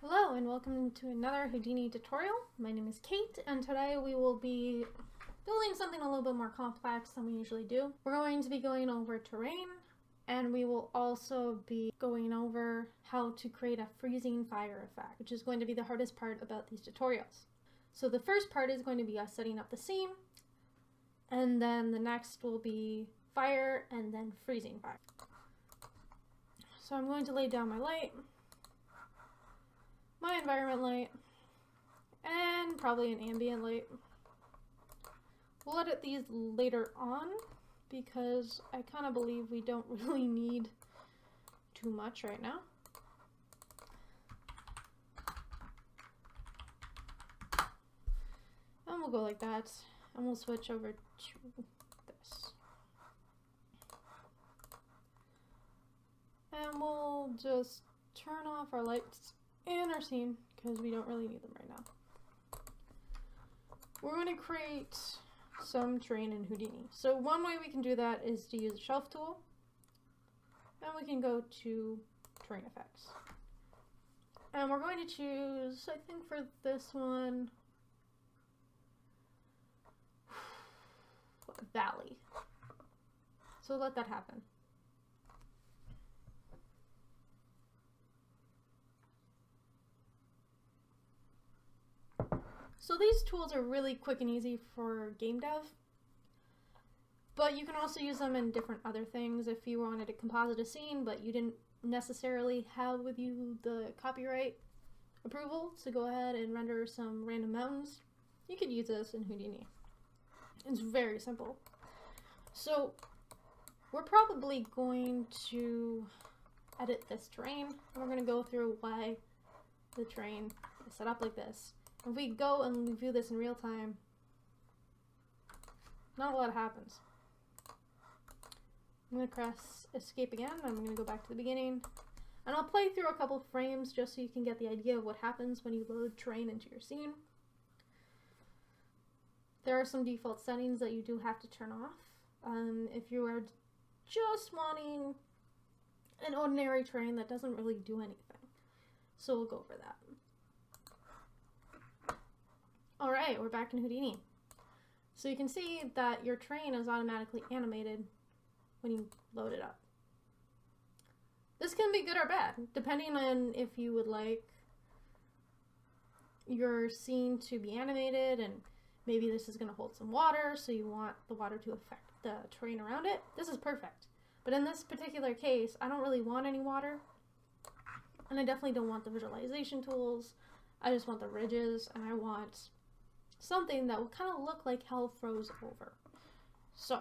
Hello and welcome to another Houdini tutorial. My name is Kate and today we will be building something a little bit more complex than we usually do. We're going to be going over terrain and we will also be going over how to create a freezing fire effect, which is going to be the hardest part about these tutorials. So the first part is going to be us setting up the scene, and then the next will be fire and then freezing fire. So I'm going to lay down my light, my environment light, and probably an ambient light. We'll edit these later on because I kind of believe we don't really need too much right now. And we'll go like that, and we'll switch over to this. And we'll just turn off our lights and our scene because we don't really need them right now. We're going to create some terrain in Houdini. So one way we can do that is to use the shelf tool, and we can go to terrain effects. And we're going to choose, I think for this one, valley. So let that happen. So these tools are really quick and easy for game dev, but you can also use them in different other things. If you wanted to composite a scene but you didn't necessarily have with you the copyright approval to go ahead and render some random mountains, you could use this in Houdini. It's very simple. So we're probably going to edit this terrain, and we're going to go through why the terrain is set up like this. If we go and view this in real time, not a lot happens. I'm going to press escape again. I'm going to go back to the beginning, and I'll play through a couple frames just so you can get the idea of what happens when you load terrain into your scene. There are some default settings that you do have to turn off. If you are just wanting an ordinary terrain that doesn't really do anything. So we'll go over that. Alright, we're back in Houdini. So you can see that your terrain is automatically animated when you load it up. This can be good or bad, depending on if you would like your scene to be animated, and maybe this is going to hold some water, so you want the water to affect the terrain around it. This is perfect. But in this particular case, I don't really want any water, and I definitely don't want the visualization tools. I just want the ridges, and I want something that will kind of look like hell froze over. So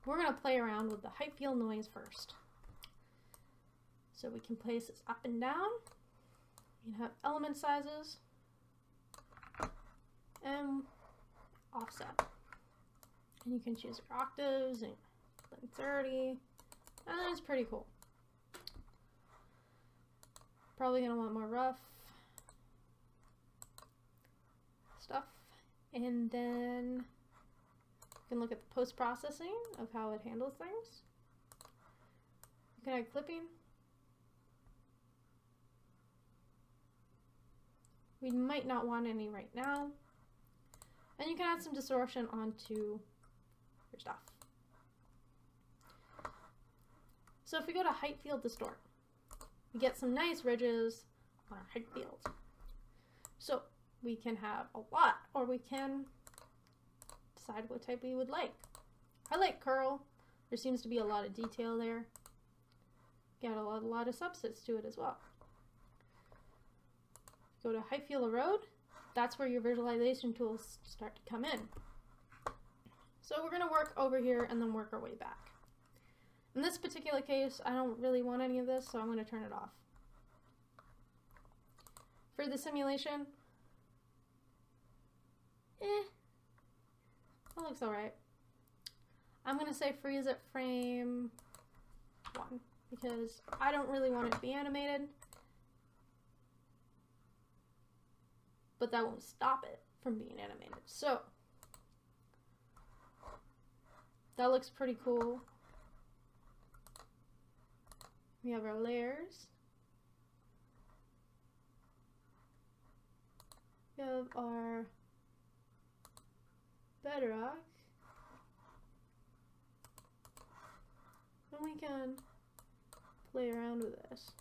we're going to play around with the height field noise first. So we can place this up and down. You can have element sizes and offset. And you can choose your octaves and 30, and it's pretty cool. Probably going to want more rough stuff, and then you can look at the post-processing of how it handles things. You can add clipping. We might not want any right now, and you can add some distortion onto your stuff. So if we go to height field distort, we get some nice ridges on our height field. So we can have a lot, or we can decide what type we would like. I like curl. There seems to be a lot of detail there. Got a lot of subsets to it as well. Go to height field erode. That's where your visualization tools start to come in. So we're going to work over here and then work our way back. In this particular case, I don't really want any of this, so I'm going to turn it off. For the simulation, that looks alright. I'm going to say freeze at frame 1 because I don't really want it to be animated, but that won't stop it from being animated. So that looks pretty cool. We have our layers. We have our bedrock. And we can play around with this.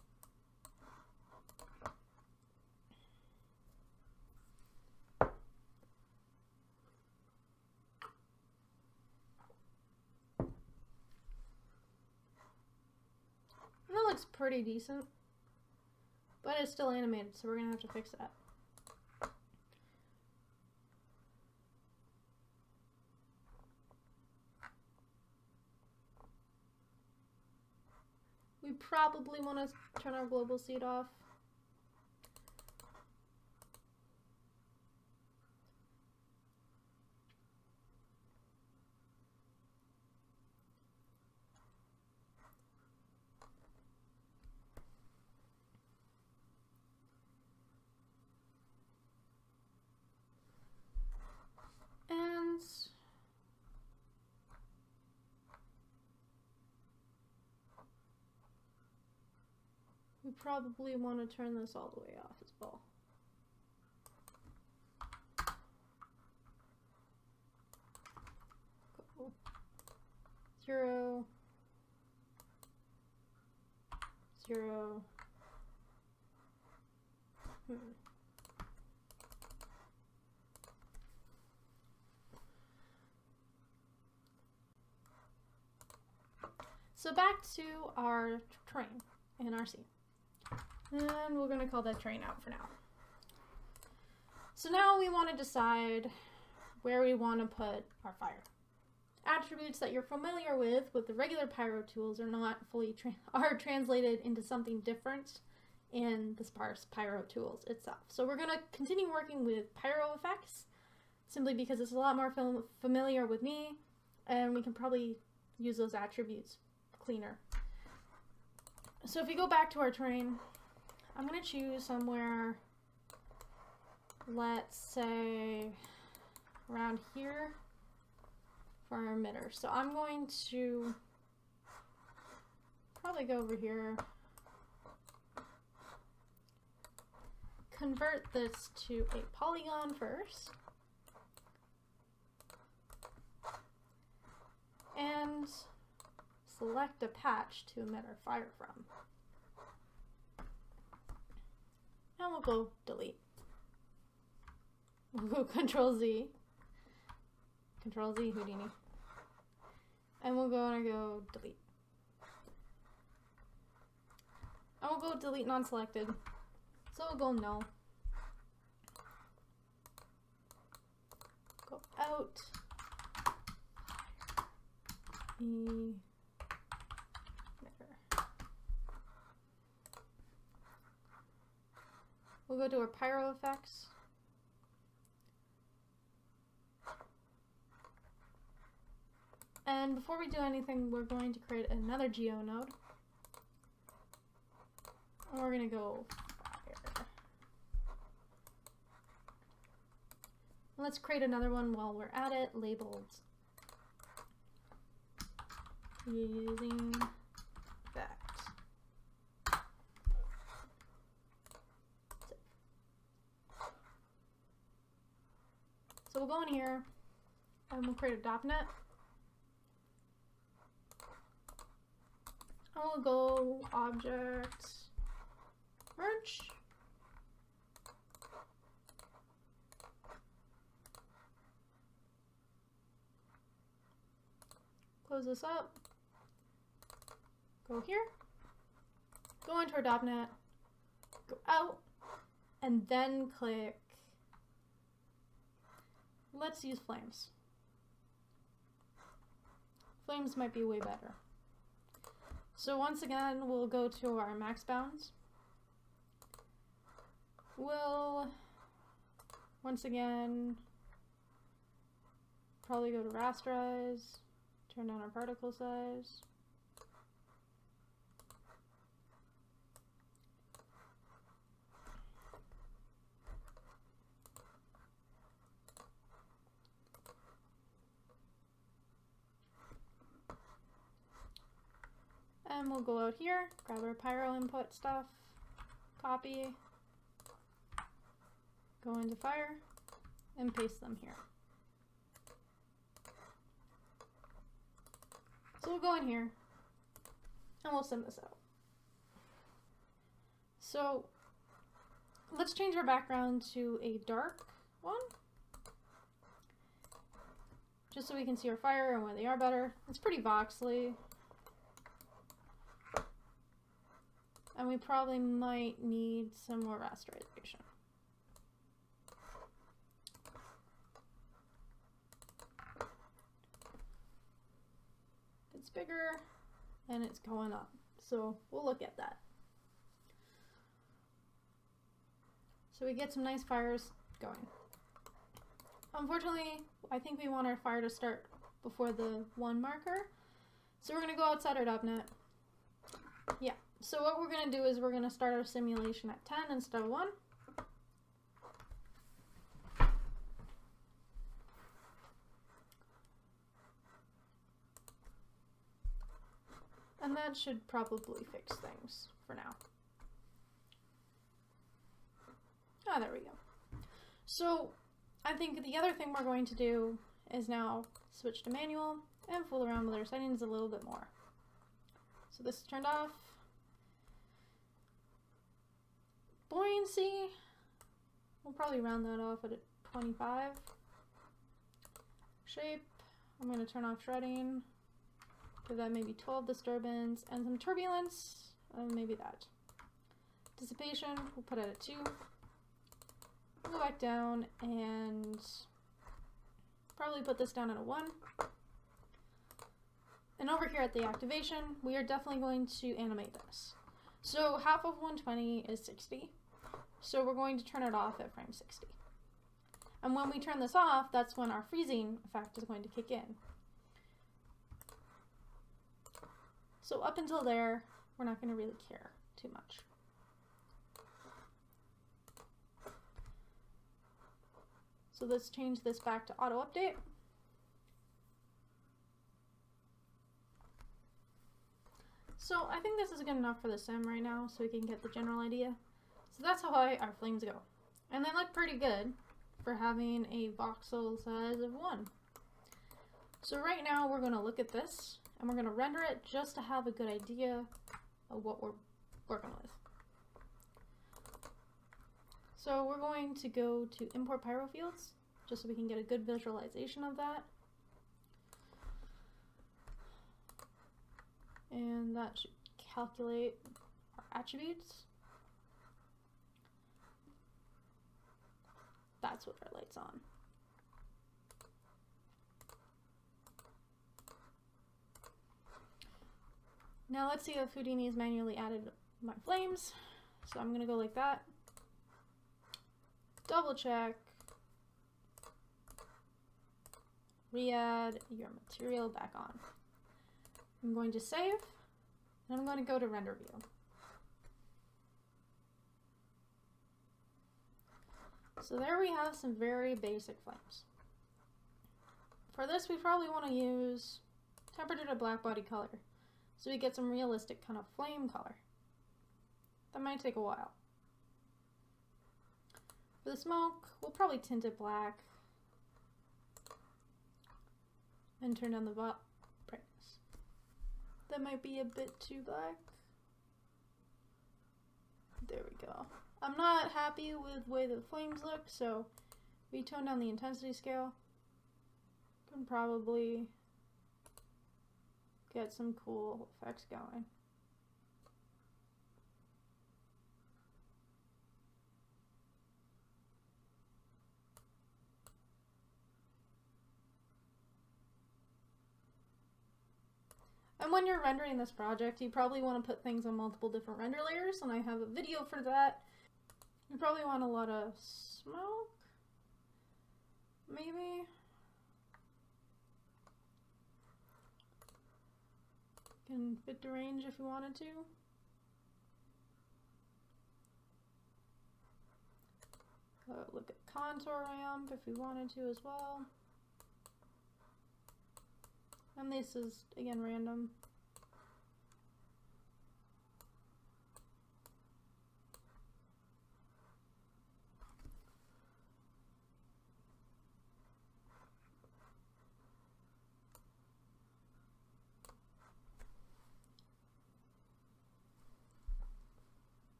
That looks pretty decent, but it's still animated, so we're gonna have to fix that. We probably want to turn our global seed off. And we probably want to turn this all the way off as well. Cool. 0, 0. So back to our train and our scene. And we're going to call that train out for now. So now we want to decide where we want to put our fire. Attributes that you're familiar with the regular pyro tools are not fully translated into something different in the sparse pyro tools itself. So we're going to continue working with pyro effects simply because it's a lot more familiar with me, and we can probably use those attributes cleaner. So if we go back to our train, I'm going to choose somewhere, let's say around here for our emitter. So I'm going to probably go over here, convert this to a polygon first, and select a patch to emit our fire from. And we'll go delete. We'll go Control Z, Houdini. And we'll go delete. And we'll go delete non-selected. So we'll go null. Go out. We'll go to our pyro effects. And before we do anything, we're going to create another geo node. And we're going to go fire. Let's create another one while we're at it, labeled using effect. So we'll go in here and we'll create a .NET. And we'll go object merge. Close this up. Go here. Go into our .NET. Go out. And then click. Let's use flames. Flames might be way better. So once again, we'll go to our max bounds. We'll, once again, probably go to rasterize, turn down our particle size. And we'll go out here, grab our pyro input stuff, copy, Go into fire and paste them here. So we'll go in here and we'll sim this out. So let's change our background to a dark one, just so we can see our fire and where they are better. It's pretty voxely. And we probably might need some more rasterization. It's bigger and it's going up, so we'll look at that. So we get some nice fires going. Unfortunately, I think we want our fire to start before the 1 marker, so we're going to go outside our .NET. Yeah, so what we're going to do is we're going to start our simulation at 10 instead of 1. And that should probably fix things for now. Ah, there we go. So I think the other thing we're going to do is now switch to manual and fool around with our settings a little bit more. So this is turned off. Buoyancy, we'll probably round that off at a 25. Shape, I'm going to turn off shredding. Give that maybe 12 disturbance and some turbulence, maybe that. Dissipation, we'll put it at 2. Go back down and probably put this down at a 1. And over here at the activation, we are definitely going to animate this. So half of 120 is 60. So we're going to turn it off at frame 60. And when we turn this off, that's when our freezing effect is going to kick in. So up until there, we're not going to really care too much. So let's change this back to auto update. So I think this is good enough for the sim right now, so we can get the general idea. So that's how high our flames go. And they look pretty good for having a voxel size of 1. So right now we're going to look at this, and we're going to render it just to have a good idea of what we're working with. So we're going to go to import pyro fields, just so we can get a good visualization of that. And that should calculate our attributes. That's what our light's on. Now let's see if Houdini has manually added my flames. So I'm gonna go like that. Double check. Re-add your material back on. I'm going to save, and I'm going to go to render view. So there we have some very basic flames. For this, we probably want to use temperature to black body color, so we get some realistic kind of flame color. That might take a while. For the smoke, we'll probably tint it black and turn down the brightness. That might be a bit too black. There we go. I'm not happy with the way the flames look, so we tone down the intensity scale. Can probably get some cool effects going. And when you're rendering this project, you probably want to put things on multiple different render layers, and I have a video for that. You probably want a lot of smoke, maybe. You can fit the range if you wanted to. Look at contour ramp if we wanted to as well. And this is, again, random.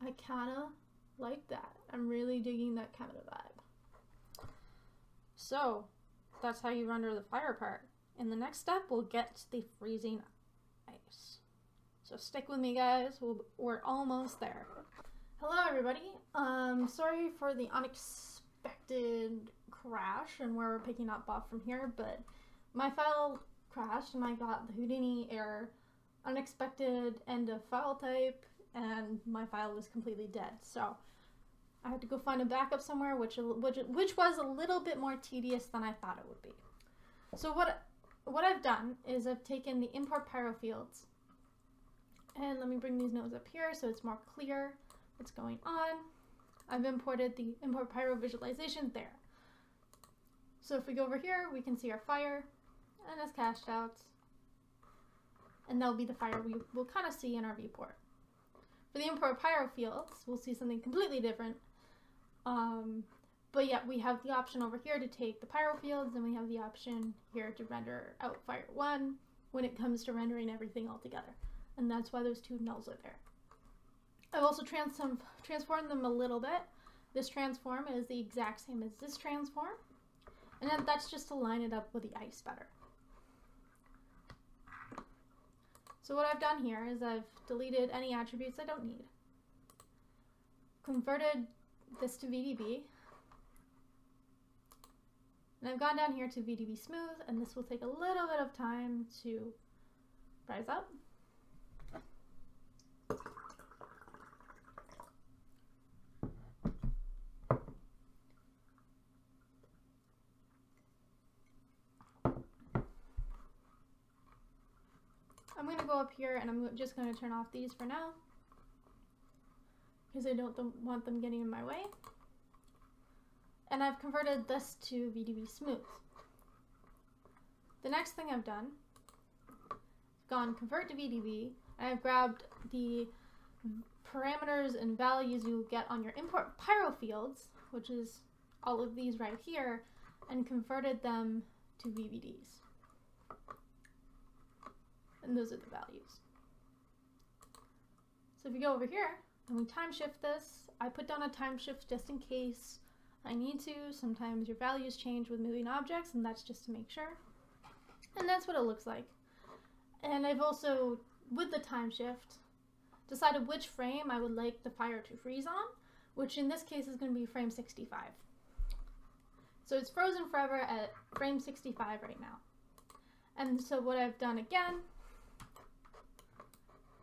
I kind of like that. I'm really digging that kind of vibe. So that's how you render the fire part. In the next step, we'll get to the freezing ice. So stick with me, guys. We're almost there. Hello, everybody. Sorry for the unexpected crash and where we're picking up off from here, but my file crashed and I got the Houdini error, unexpected end of file type, and my file was completely dead. So I had to go find a backup somewhere, which was a little bit more tedious than I thought it would be. So what I've done is I've taken the import pyro fields, and let me bring these nodes up here so it's more clear what's going on. I've imported the import pyro visualization there. So if we go over here, we can see our fire and it's cached out, and that'll be the fire we will kind of see in our viewport. For the import pyro fields, we'll see something completely different. But yeah, we have the option over here to take the pyro fields, and we have the option here to render out fire 1 when it comes to rendering everything all together. And that's why those two nulls are there. I've also transformed them a little bit. This transform is the exact same as this transform, and then that's just to line it up with the ice better. So what I've done here is I've deleted any attributes I don't need, converted this to VDB, and I've gone down here to VDB smooth, and this will take a little bit of time to rise up. I'm going to go up here and I'm just going to turn off these for now because I don't want them getting in my way. And I've converted this to VDB smooth. The next thing I've done is gone convert to VDB, and I've grabbed the parameters and values you get on your import pyro fields, which is all of these right here, and converted them to VVDs. And those are the values. So if you go over here and we time shift this, I put down a time shift just in case I need to. Sometimes your values change with moving objects, and that's just to make sure. And that's what it looks like. And I've also, with the time shift, decided which frame I would like the fire to freeze on, which in this case is going to be frame 65. So it's frozen forever at frame 65 right now. And so what I've done again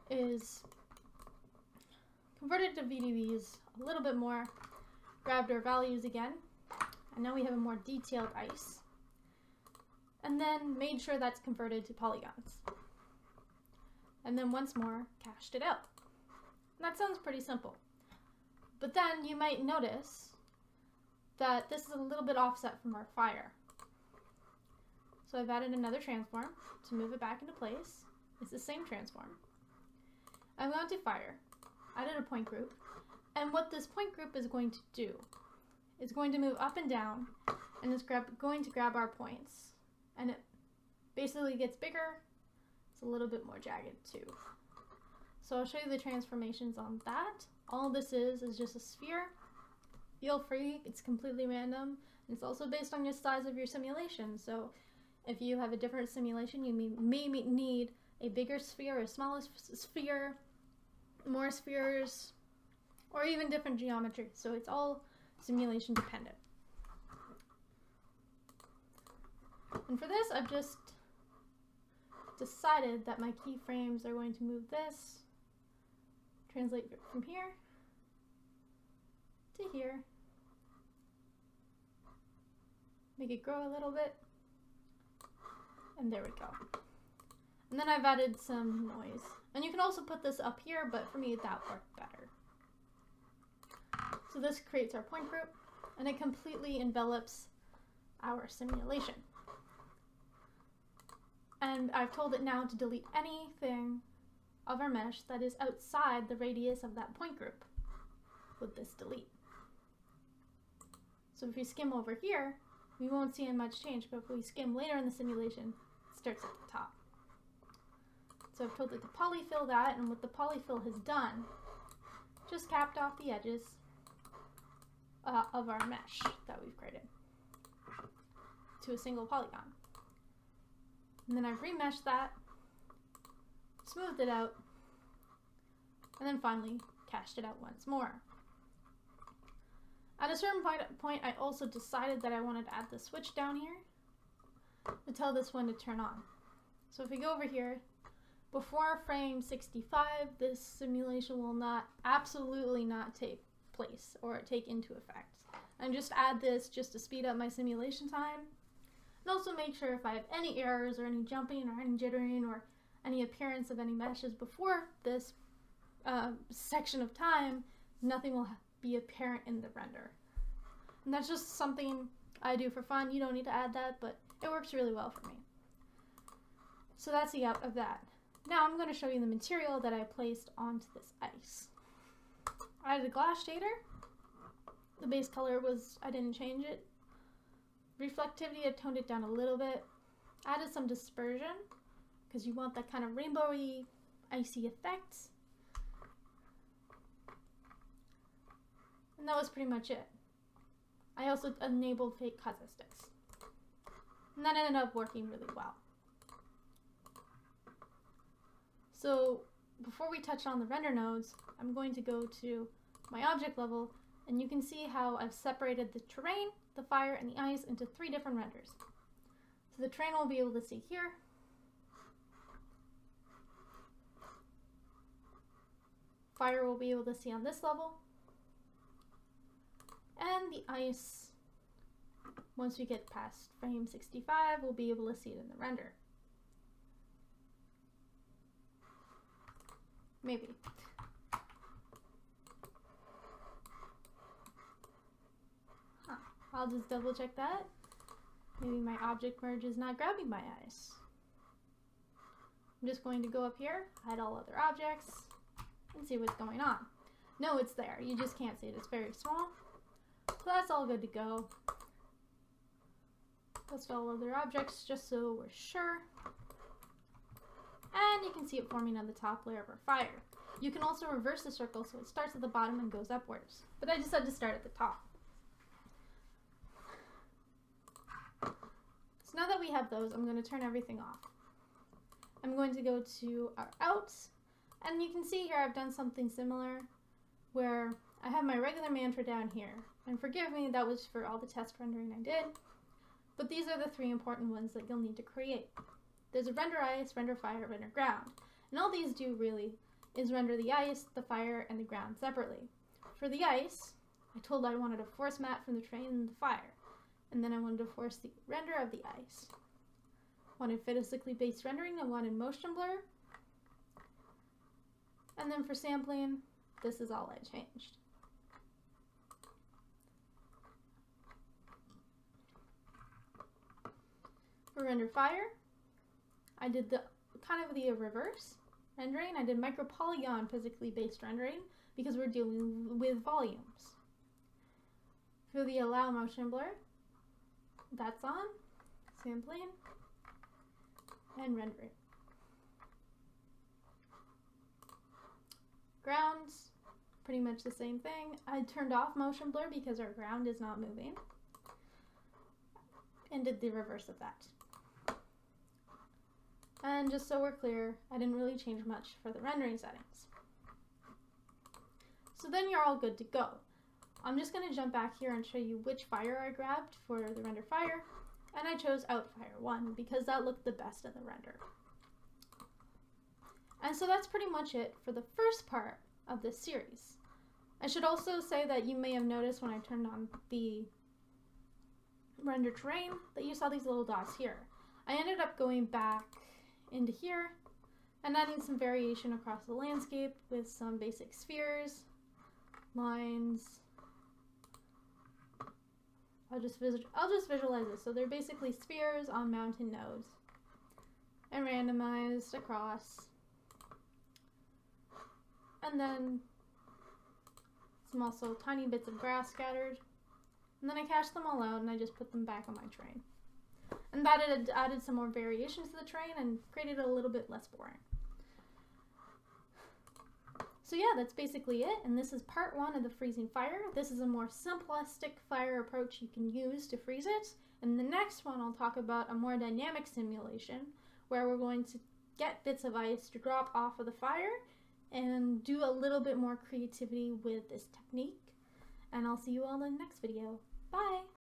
is converted to VDBs a little bit more, grabbed our values again, and now we have a more detailed ice, and then made sure that's converted to polygons. And then once more, cached it out. And that sounds pretty simple. But then you might notice that this is a little bit offset from our fire. So I've added another transform to move it back into place. It's the same transform. I've gone to fire, added a point group, and what this point group is going to do is going to move up and down, and it's going to grab our points, and it basically gets bigger. It's a little bit more jagged too. So I'll show you the transformations on that. All this is just a sphere. Feel free, it's completely random. It's also based on the size of your simulation. So if you have a different simulation, you may need a bigger sphere, a smaller sphere, more spheres, or even different geometry. So it's all simulation dependent. And for this, I've just decided that my keyframes are going to move this, translate from here to here, make it grow a little bit, and there we go. And then I've added some noise. And you can also put this up here, but for me that worked better. So this creates our point group, and it completely envelops our simulation. And I've told it now to delete anything of our mesh that is outside the radius of that point group with this delete. So if we skim over here, we won't see much change, but if we skim later in the simulation, it starts at the top. So I've told it to polyfill that, and what the polyfill has done just capped off the edges of our mesh that we've created to a single polygon. And then I've remeshed that, smoothed it out, and then finally cached it out once more. At a certain point, I also decided that I wanted to add the switch down here to tell this one to turn on. So if we go over here, before frame 65, this simulation will absolutely not take place or take into effect. And just add this just to speed up my simulation time. And also make sure if I have any errors or any jumping or any jittering or any appearance of any meshes before this section of time, nothing will be apparent in the render. And that's just something I do for fun. You don't need to add that, but it works really well for me. So that's the out of that. Now I'm going to show you the material that I placed onto this ice. I added a glass shader. The base color was, I didn't change it. Reflectivity, I toned it down a little bit. Added some dispersion, because you want that kind of rainbowy, icy effect. And that was pretty much it. I also enabled fake casustics. And that ended up working really well. So before we touch on the render nodes, I'm going to go to my object level, and you can see how I've separated the terrain, the fire, and the ice into 3 different renders. So the terrain we'll be able to see here. Fire we'll be able to see on this level. And the ice, once we get past frame 65, we'll be able to see it in the render. Maybe. Huh. I'll just double check that. Maybe my object merge is not grabbing my ice. I'm just going to go up here, hide all other objects, and see what's going on. No, it's there. You just can't see it. It's very small. So that's all good to go. List all other objects just so we're sure. And you can see it forming on the top layer of our fire. You can also reverse the circle so it starts at the bottom and goes upwards. But I decided to start at the top. So now that we have those, I'm going to turn everything off. I'm going to go to our outs. And you can see here I've done something similar where I have my regular mantra down here. And forgive me, that was for all the test rendering I did. But these are the 3 important ones that you'll need to create. There's a render ice, render fire, render ground. And all these do really is render the ice, the fire, and the ground separately. For the ice, I told I wanted a force map from the terrain and the fire. And then I wanted to force the render of the ice. Wanted physically based rendering, I wanted motion blur. And then for sampling, this is all I changed. For render fire, I did the kind of the reverse rendering. I did micropolygon physically based rendering because we're dealing with volumes. For the allow motion blur, that's on, sampling, and rendering. Grounds, pretty much the same thing. I turned off motion blur because our ground is not moving, and did the reverse of that. And just so we're clear, I didn't really change much for the rendering settings. So then you're all good to go. I'm just going to jump back here and show you which fire I grabbed for the render fire. And I chose Outfire 1 because that looked the best in the render. And so that's pretty much it for the first part of this series. I should also say that you may have noticed when I turned on the render terrain that you saw these little dots here. I ended up going back into here and adding some variation across the landscape with some basic spheres, lines. I'll just visualize this. So they're basically spheres on mountain nodes and randomized across. And then some also tiny bits of grass scattered. And then I cached them all out and I just put them back on my terrain. And that added some more variations to the terrain and created it a little bit less boring. So yeah, that's basically it, and this is part 1 of the freezing fire. This is a more simplistic fire approach you can use to freeze it. In the next one, I'll talk about a more dynamic simulation where we're going to get bits of ice to drop off of the fire and do a little bit more creativity with this technique. And I'll see you all in the next video. Bye!